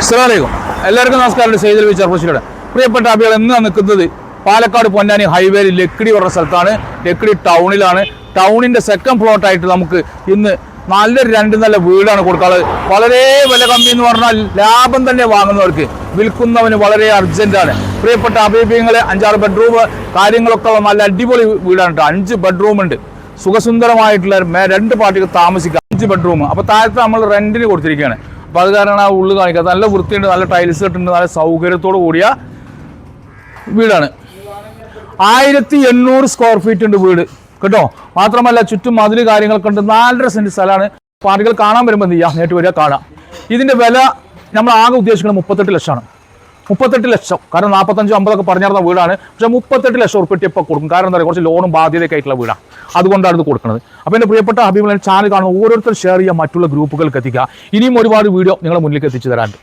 അസ്സലാമലൈക്കും. എല്ലാവർക്കും നമസ്കാരം. സെയ്ദൽ വി ചെറുപ്പശ്ശേരിയുടെ പ്രിയപ്പെട്ട അഭികൾ ഇന്ന് നിൽക്കുന്നത് പാലക്കാട് പൊന്നാനി ഹൈവേയിൽ ലക്കിടി പറഞ്ഞ സ്ഥലത്താണ്. ലക്കിടി ടൗണിലാണ്. ടൗണിൻ്റെ സെക്കൻഡ് പ്ലോട്ടായിട്ട് നമുക്ക് ഇന്ന് രണ്ട് നല്ല വീടാണ് കൊടുക്കാനുള്ളത്. വളരെ വില കമ്മി എന്ന് പറഞ്ഞാൽ ലാഭം തന്നെ വാങ്ങുന്നവർക്ക് വിൽക്കുന്നവന് വളരെ അർജൻറ്റാണ്. പ്രിയപ്പെട്ട അഭിപ്രായങ്ങളെ 5-6 ബെഡ്റൂം കാര്യങ്ങളൊക്കെ ഉള്ള നല്ല അടിപൊളി വീടാണ് കേട്ടോ. 5 ബെഡ്റൂം ഉണ്ട്. സുഖസുന്ദരമായിട്ടുള്ള 2 പാർട്ടിക്ക് താമസിക്കാം. 5 ബെഡ്റൂം. അപ്പോൾ താഴത്ത് നമ്മൾ റെന്റിന് കൊടുത്തിരിക്കുകയാണ്. അപ്പോൾ അത് കാരണം ആ ഉള്ളു കാണിക്കാത്ത നല്ല വൃത്തിയുണ്ട്, നല്ല ടൈൽസ് ഇട്ടുണ്ട്, നല്ല സൗകര്യത്തോടു കൂടിയ വീടാണ്. 1800 സ്ക്വയർ ഫീറ്റ് ഉണ്ട് വീട് കേട്ടോ. മാത്രമല്ല ചുറ്റും മതിൽ കാര്യങ്ങളൊക്കെ ഉണ്ട്. 4.5 സെന്റ് സ്ഥലമാണ്. പാർട്ടികൾ കാണാൻ വരുമ്പോൾ എന്ത് ചെയ്യാം, നേരിട്ട് വരിക കാണാം. ഇതിൻ്റെ വില നമ്മൾ ആകെ ഉദ്ദേശിക്കുന്നത് 38 ലക്ഷമാണ്. 38 ലക്ഷം. കാരണം 45-50 പറഞ്ഞിരുന്ന വീടാണ്. പക്ഷേ 38 ലക്ഷം ഉറുപ്പിക ഇപ്പോൾ കൊടുക്കും. കാരണം എന്താ പറയുക, കുറച്ച് ലോണും ബാധ്യതയൊക്കെ ആയിട്ടുള്ള വീടാണ്. അതുകൊണ്ടാണ് ഇത് കൊടുക്കുന്നത്. അപ്പോൾ എൻ്റെ പ്രിയപ്പെട്ട അഭിപ്രായം ചാനൽ കാണുന്ന ഓരോരുത്തർ ഷെയർ ചെയ്യുക, മറ്റുള്ള ഗ്രൂപ്പുകൾക്ക് എത്തിക്കുക. ഇനിയും ഒരുപാട് വീഡിയോ നിങ്ങളുടെ മുന്നിലേക്ക് എത്തിച്ചു തരാനുണ്ട്.